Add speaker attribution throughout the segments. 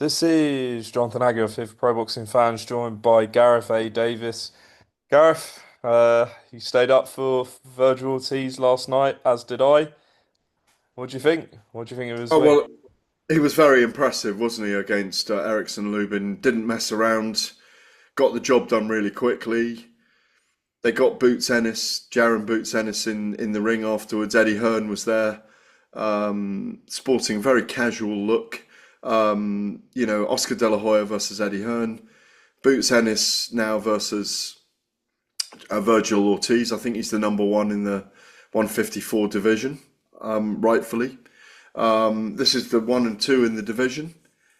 Speaker 1: This is Jonathan Agger of Fifth Pro Boxing Fans, joined by Gareth A Davies. Gareth, you stayed up for Vergil Ortiz last night, as did I. What do you think? What do you think of his
Speaker 2: Oh
Speaker 1: win?
Speaker 2: well, he was very impressive, wasn't he, against Erickson Lubin? Didn't mess around, got the job done really quickly. They got Jaron Boots Ennis in the ring afterwards. Eddie Hearn was there, sporting a very casual look. Oscar De La Hoya versus Eddie Hearn. Boots Ennis now versus Vergil Ortiz. I think he's the number one in the 154 division, rightfully. This is the one and two in the division.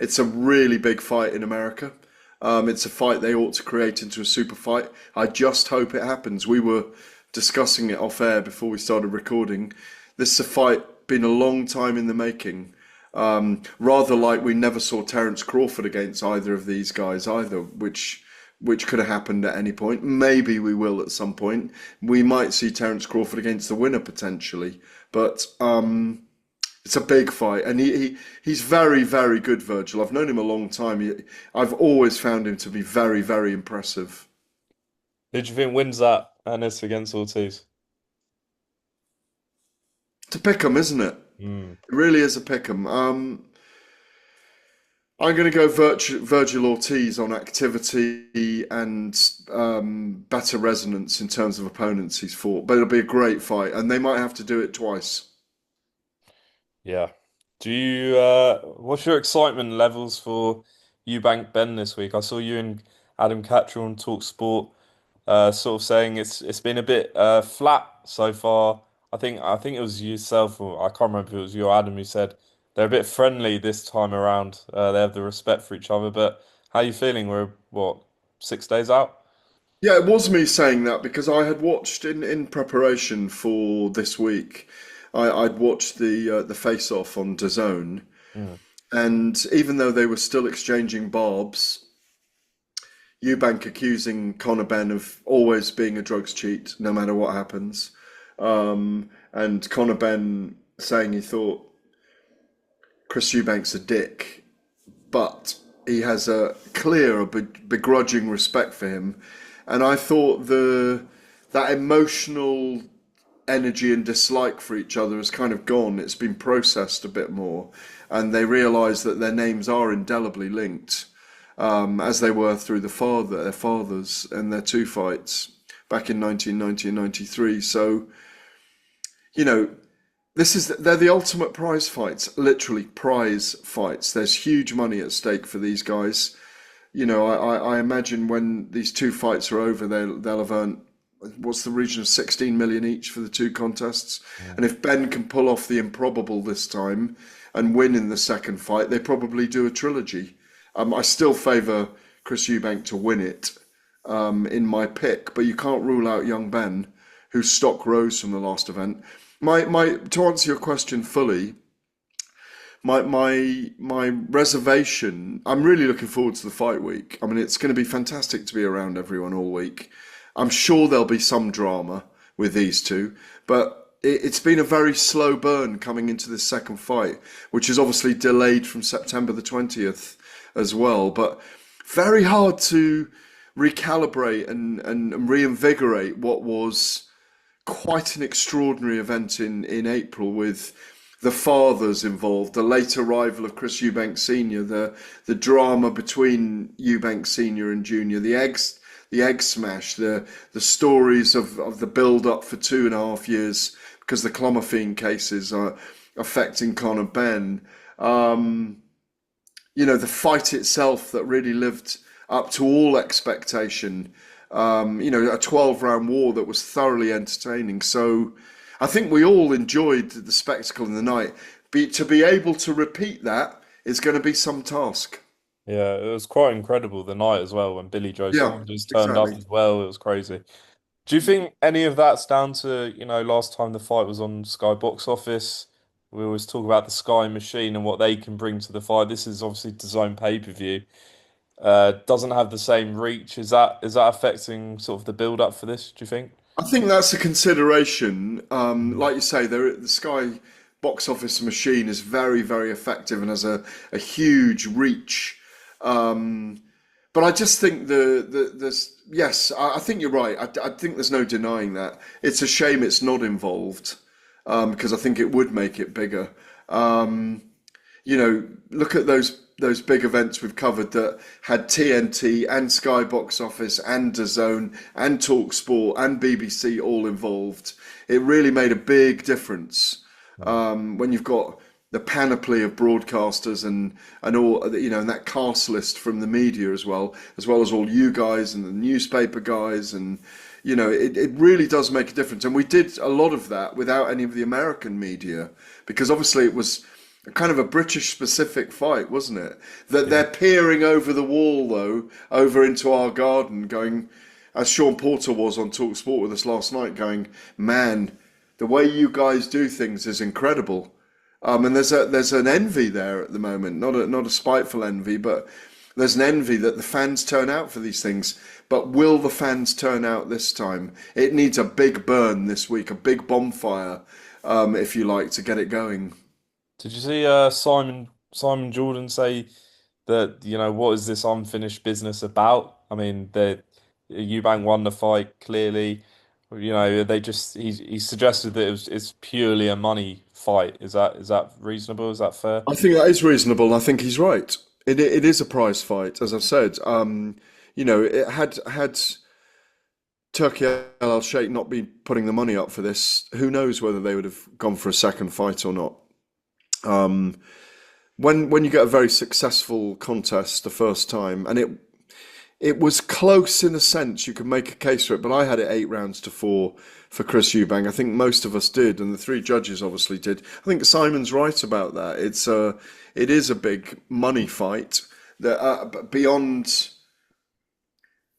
Speaker 2: It's a really big fight in America. It's a fight they ought to create into a super fight. I just hope it happens. We were discussing it off air before we started recording. This is a fight been a long time in the making. Rather like we never saw Terence Crawford against either of these guys either, which could have happened at any point. Maybe we will at some point. We might see Terence Crawford against the winner potentially, but it's a big fight, and he's very, very good, Virgil. I've known him a long time. I've always found him to be very, very impressive.
Speaker 1: Who do you think wins that, Ennis against Ortiz?
Speaker 2: It's a pick 'em, isn't it?
Speaker 1: Hmm.
Speaker 2: It really is a pick 'em. I'm going to go Virgil Ortiz on activity and better resonance in terms of opponents he's fought. But it'll be a great fight, and they might have to do it twice.
Speaker 1: Yeah. What's your excitement levels for Eubank-Benn this week? I saw you and Adam Cattrall on Talk Sport sort of saying it's been a bit flat so far. I think it was yourself, or I can't remember if it was you or Adam who said they're a bit friendly this time around. They have the respect for each other. But how you feeling? We're what, 6 days out?
Speaker 2: Yeah, it was me saying that because I had watched in preparation for this week. I'd watched the face off on DAZN,
Speaker 1: Mm.
Speaker 2: and even though they were still exchanging barbs, Eubank accusing Conor Benn of always being a drugs cheat, no matter what happens, and Conor Benn saying he thought Chris Eubank's a dick, but he has a clear, begrudging respect for him, and I thought the that emotional energy and dislike for each other has kind of gone. It's been processed a bit more, and they realise that their names are indelibly linked, as they were through their fathers and their two fights back in 1990 and 93. So, you know, they're the ultimate prize fights, literally prize fights. There's huge money at stake for these guys. I imagine when these two fights are over, they'll have earned what's the region of 16 million each for the two contests.
Speaker 1: Mm.
Speaker 2: And if Ben can pull off the improbable this time and win in the second fight, they probably do a trilogy. I still favour Chris Eubank to win it in my pick, but you can't rule out young Ben, whose stock rose from the last event. My to answer your question fully, my reservation. I'm really looking forward to the fight week. I mean, it's going to be fantastic to be around everyone all week. I'm sure there'll be some drama with these two, but it's been a very slow burn coming into this second fight, which is obviously delayed from September the 20th as well. But very hard to recalibrate and reinvigorate what was quite an extraordinary event in April with the fathers involved, the late arrival of Chris Eubank Sr., the drama between Eubank Sr. and Junior, the egg smash, the stories of the build up for 2.5 years because the clomiphene cases are affecting Conor Benn. The fight itself that really lived up to all expectation. A 12-round war that was thoroughly entertaining. So I think we all enjoyed the spectacle in the night. To be able to repeat that is going to be some task.
Speaker 1: Yeah, it was quite incredible the night as well when Billy Joe
Speaker 2: Yeah,
Speaker 1: Saunders turned up
Speaker 2: exactly.
Speaker 1: as well. It was crazy. Do you think any of that's down to, last time the fight was on Sky Box Office? We always talk about the Sky machine and what they can bring to the fight. This is obviously DAZN pay-per-view. Doesn't have the same reach. Is that affecting sort of the build up for this, do you think?
Speaker 2: I think that's a consideration. Like you say, the Sky box office machine is very, very effective and has a huge reach. Um, but I just think there's yes, I think you're right. I think there's no denying that. It's a shame it's not involved, because I think it would make it bigger. Um, Look at those big events we've covered that had TNT and Sky Box Office and DAZN and TalkSport and BBC all involved. It really made a big difference,
Speaker 1: Mm.
Speaker 2: when you've got the panoply of broadcasters and all, and that cast list from the media as well as all you guys and the newspaper guys, and it really does make a difference. And we did a lot of that without any of the American media, because obviously it was kind of a British specific fight, wasn't it? That
Speaker 1: Yeah.
Speaker 2: they're peering over the wall though, over into our garden, going, as Sean Porter was on TalkSport with us last night, going, man, the way you guys do things is incredible. And there's an envy there at the moment, not a spiteful envy, but there's an envy that the fans turn out for these things. But will the fans turn out this time? It needs a big burn this week, a big bonfire, if you like, to get it going.
Speaker 1: Did you see Simon Jordan say that, what is this unfinished business about? I mean, the Eubank won the fight clearly. They just he suggested that it's purely a money fight. Is that reasonable? Is that fair?
Speaker 2: I think that is reasonable. I think he's right. It is a prize fight, as I've said. It had Turkey Al Sheikh not been putting the money up for this, who knows whether they would have gone for a second fight or not. Um, when you get a very successful contest the first time, and it was close in a sense, you could make a case for it, but I had it 8 rounds to 4 for Chris Eubank. I think most of us did, and the three judges obviously did. I think Simon's right about that. It is a big money fight that, beyond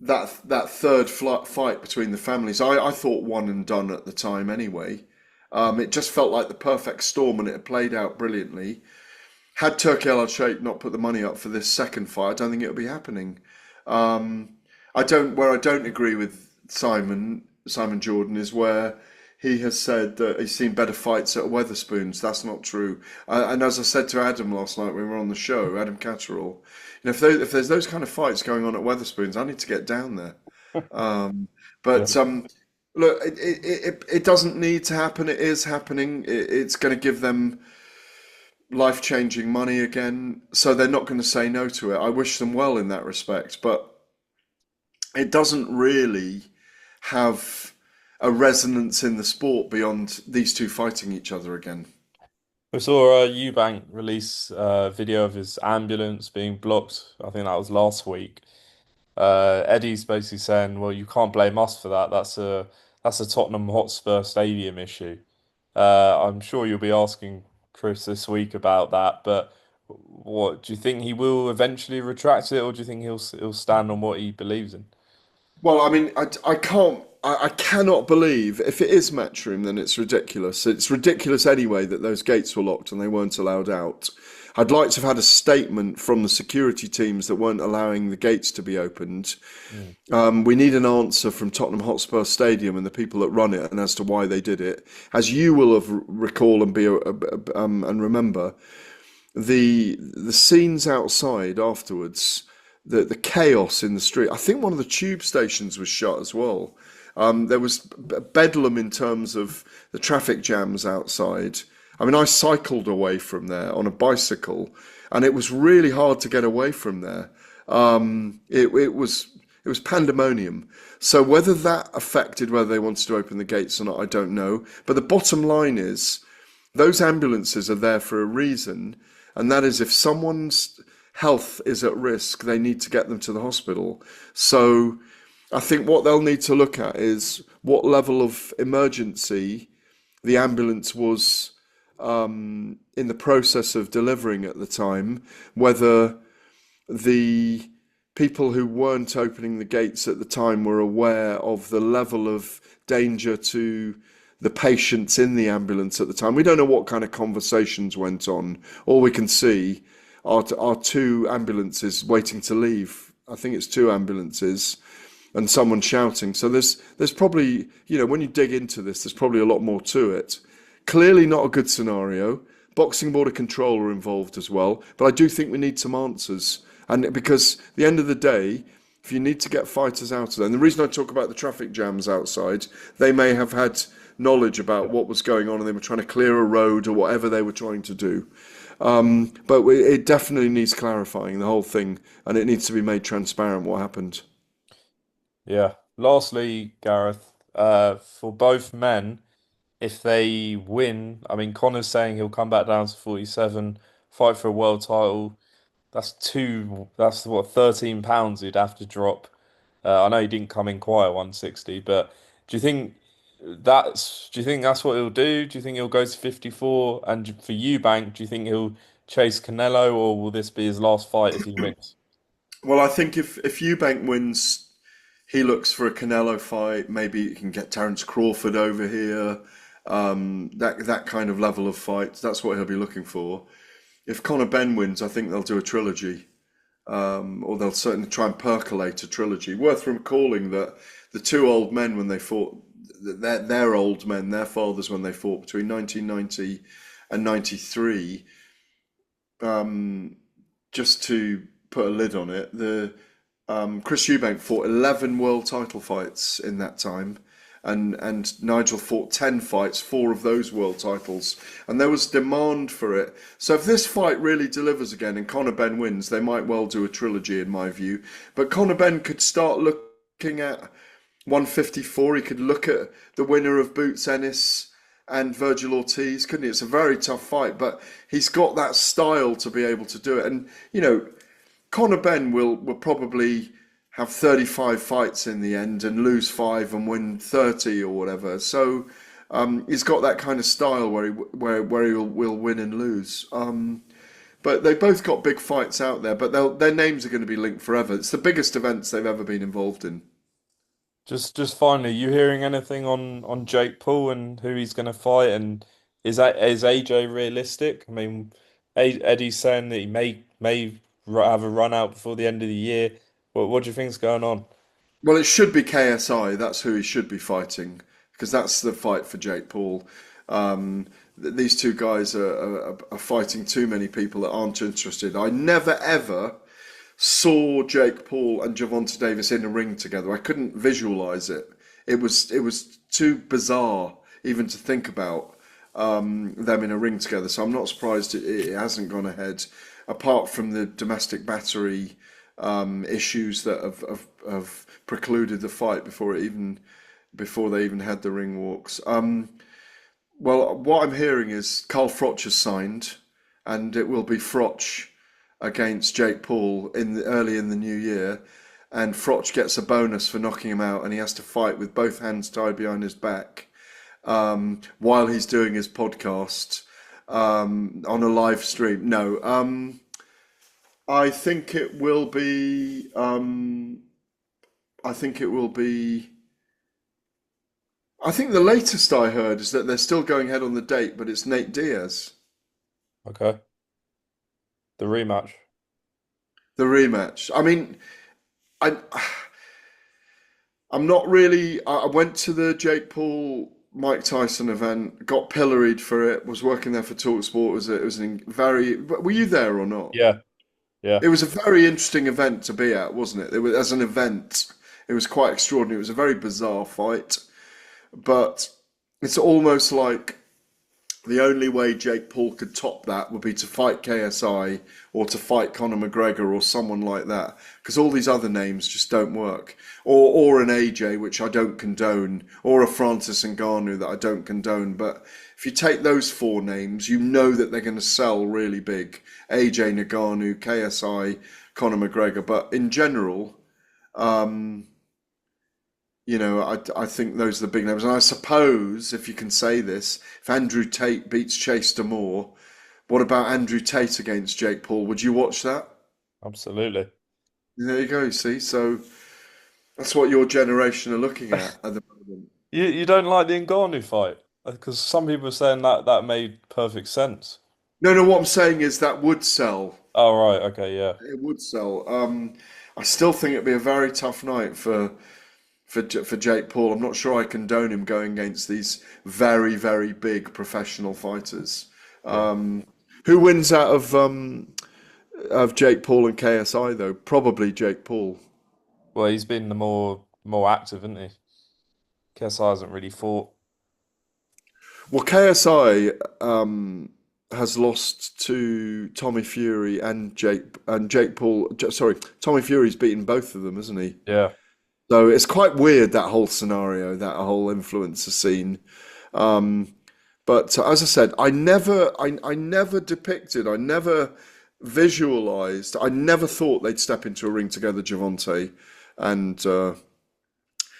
Speaker 2: that third fight between the families. I thought one and done at the time anyway. It just felt like the perfect storm, and it had played out brilliantly. Had Turkey Al Sheikh not put the money up for this second fight, I don't think it would be happening. Um, where I don't agree with Simon Jordan is where he has said that he's seen better fights at Weatherspoons. That's not true. And as I said to Adam last night when we were on the show, Adam Catterall, if there's those kind of fights going on at Weatherspoons, I need to get down there. Um,
Speaker 1: Yeah.
Speaker 2: but look, it doesn't need to happen. It is happening. It's going to give them life-changing money again, so they're not going to say no to it. I wish them well in that respect, but it doesn't really have a resonance in the sport beyond these two fighting each other again.
Speaker 1: We saw Eubank release a video of his ambulance being blocked. I think that was last week. Eddie's basically saying, "Well, you can't blame us for that. That's a Tottenham Hotspur Stadium issue." I'm sure you'll be asking Chris this week about that, but what do you think he will eventually retract it, or do you think he'll stand on what he believes in?
Speaker 2: Well, I mean, I cannot believe if it is Matchroom, then it's ridiculous. It's ridiculous anyway that those gates were locked and they weren't allowed out. I'd like to have had a statement from the security teams that weren't allowing the gates to be opened.
Speaker 1: Mm.
Speaker 2: We need an answer from Tottenham Hotspur Stadium and the people that run it, and as to why they did it. As you will have recall and and remember, the scenes outside afterwards, the chaos in the street. I think one of the tube stations was shut as well. There was bedlam in terms of the traffic jams outside. I mean, I cycled away from there on a bicycle, and it was really hard to get away from there. It was pandemonium. So whether that affected whether they wanted to open the gates or not, I don't know. But the bottom line is, those ambulances are there for a reason, and that is if someone's health is at risk, they need to get them to the hospital. So I think what they'll need to look at is what level of emergency the ambulance was in the process of delivering at the time, whether the people who weren't opening the gates at the time were aware of the level of danger to the patients in the ambulance at the time. We don't know what kind of conversations went on. All we can see are two ambulances waiting to leave. I think it's two ambulances and someone shouting. So there's probably, when you dig into this, there's probably a lot more to it. Clearly not a good scenario. Boxing Board of Control are involved as well, but I do think we need some answers. And because at the end of the day, if you need to get fighters out of there, and the reason I talk about the traffic jams outside, they may have had knowledge about what was going on and they were trying to clear a road or whatever they were trying to do. But it definitely needs clarifying, the whole thing, and it needs to be made transparent what happened.
Speaker 1: Yeah. Lastly, Gareth, for both men, if they win, I mean, Conor's saying he'll come back down to 47, fight for a world title. That's what, £13 he'd have to drop. I know he didn't come in quite at 160, but do you think do you think that's what he'll do? Do you think he'll go to 54? And for Eubank, do you think he'll chase Canelo, or will this be his last fight if he wins?
Speaker 2: Well, I think if Eubank wins, he looks for a Canelo fight. Maybe you can get Terence Crawford over here. That kind of level of fight. That's what he'll be looking for. If Conor Benn wins, I think they'll do a trilogy, or they'll certainly try and percolate a trilogy. Worth recalling that the two old men when they fought, their old men, their fathers when they fought between 1990 and 93. Just to put a lid on it, the Chris Eubank fought 11 world title fights in that time, and Nigel fought 10 fights, four of those world titles, and there was demand for it. So if this fight really delivers again and Conor Benn wins, they might well do a trilogy in my view. But Conor Benn could start looking at 154. He could look at the winner of Boots Ennis and Vergil Ortiz, couldn't he? It's a very tough fight, but he's got that style to be able to do it. And Conor Benn will probably have 35 fights in the end and lose five and win 30 or whatever. So he's got that kind of style where will win and lose. But they both got big fights out there, but their names are going to be linked forever. It's the biggest events they've ever been involved in.
Speaker 1: Just finally, you hearing anything on Jake Paul and who he's going to fight, and is AJ realistic? I mean, Eddie's saying that he may have a run out before the end of the year. What do you think's going on?
Speaker 2: Well, it should be KSI. That's who he should be fighting because that's the fight for Jake Paul. These two guys are fighting too many people that aren't interested. I never ever saw Jake Paul and Gervonta Davis in a ring together. I couldn't visualize it. It was too bizarre even to think about them in a ring together. So I'm not surprised it hasn't gone ahead, apart from the domestic battery issues that have precluded the fight before they even had the ring walks. Well, what I'm hearing is Carl Froch has signed, and it will be Froch against Jake Paul early in the new year, and Froch gets a bonus for knocking him out, and he has to fight with both hands tied behind his back while he's doing his podcast on a live stream. No, I think it will be. I think it will be. I think the latest I heard is that they're still going ahead on the date, but it's Nate Diaz,
Speaker 1: Okay, the rematch.
Speaker 2: the rematch. I mean, I I'm not really. I went to the Jake Paul Mike Tyson event, got pilloried for it. Was working there for Talksport. It was very. Were you there or not?
Speaker 1: Yeah, yeah.
Speaker 2: It was a very interesting event to be at, wasn't it? It was as an event. It was quite extraordinary. It was a very bizarre fight, but it's almost like the only way Jake Paul could top that would be to fight KSI or to fight Conor McGregor or someone like that, because all these other names just don't work. Or an AJ, which I don't condone, or a Francis Ngannou that I don't condone. But if you take those four names, you know that they're going to sell really big. AJ, Ngannou, KSI, Conor McGregor. But in general, um, I think those are the big names. And I suppose, if you can say this, if Andrew Tate beats Chase Damore, what about Andrew Tate against Jake Paul? Would you watch that?
Speaker 1: Absolutely.
Speaker 2: There you go, you see. So that's what your generation are looking at the moment.
Speaker 1: You don't like the Ngannou fight? Because some people are saying that made perfect sense.
Speaker 2: No, no, what I'm saying is that would sell.
Speaker 1: Oh, right. Okay. Yeah.
Speaker 2: It would sell. I still think it'd be a very tough night for for Jake Paul. I'm not sure I condone him going against these very, very big professional fighters.
Speaker 1: Yeah.
Speaker 2: Who wins out of Jake Paul and KSI though? Probably Jake Paul.
Speaker 1: Well, he's been the more active, isn't he? KSI hasn't really fought.
Speaker 2: Well, KSI has lost to Tommy Fury and Jake Paul. Sorry, Tommy Fury's beaten both of them, hasn't he?
Speaker 1: Yeah.
Speaker 2: So it's quite weird that whole scenario, that whole influencer scene. Um, but as I said, I never depicted, I never visualized, I never thought they'd step into a ring together, Gervonta and uh,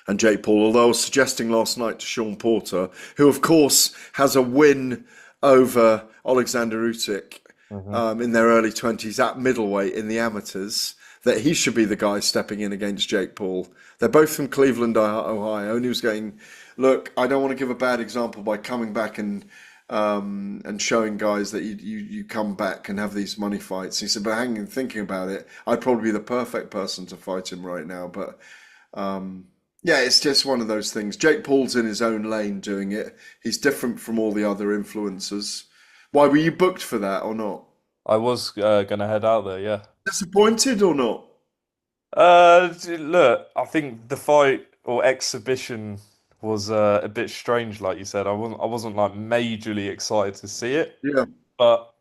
Speaker 2: and Jake Paul. Although I was suggesting last night to Sean Porter, who of course has a win over Alexander Usyk
Speaker 1: Hmm.
Speaker 2: in their early 20s at middleweight in the amateurs, that he should be the guy stepping in against Jake Paul. They're both from Cleveland, Ohio, and he was going, look, I don't want to give a bad example by coming back and showing guys that you come back and have these money fights. He said, but hanging thinking about it, I'd probably be the perfect person to fight him right now. But yeah, it's just one of those things. Jake Paul's in his own lane doing it. He's different from all the other influencers. Why were you booked for that or not?
Speaker 1: I was gonna head out there, yeah.
Speaker 2: Disappointed or not?
Speaker 1: Look, I think the fight or exhibition was a bit strange, like you said. I wasn't like majorly excited to see it,
Speaker 2: Yeah.
Speaker 1: but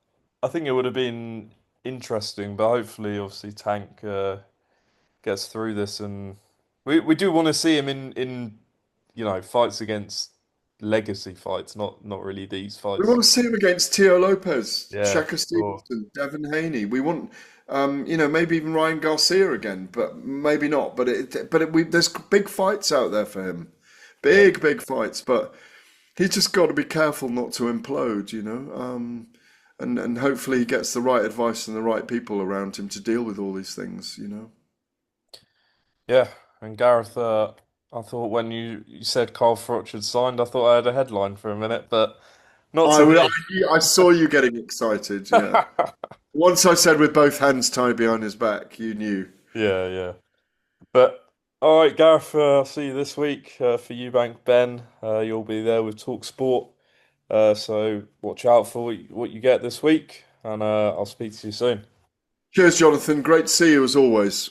Speaker 1: I think it would have been interesting. But hopefully, obviously, Tank gets through this, and we do want to see him in fights against legacy fights, not really these
Speaker 2: We
Speaker 1: fights.
Speaker 2: want to see him against Tio Lopez,
Speaker 1: Yeah, for
Speaker 2: Shakur
Speaker 1: sure.
Speaker 2: Stevenson, Devin Haney. We want, maybe even Ryan Garcia again, but maybe not. There's big fights out there for him,
Speaker 1: Yeah.
Speaker 2: big fights. But he's just got to be careful not to implode, and hopefully he gets the right advice and the right people around him to deal with all these things.
Speaker 1: Yeah, and Gareth, I thought when you said Carl Froch had signed, I thought I had a headline for a minute, but not
Speaker 2: I,
Speaker 1: to
Speaker 2: I,
Speaker 1: be.
Speaker 2: I saw you getting excited. Yeah. Once I said with both hands tied behind his back, you knew.
Speaker 1: Yeah, yeah. But all right, Gareth, I'll see you this week for Eubank-Benn. You'll be there with Talk Sport. So watch out for what you get this week, and I'll speak to you soon.
Speaker 2: Cheers, Jonathan. Great to see you as always.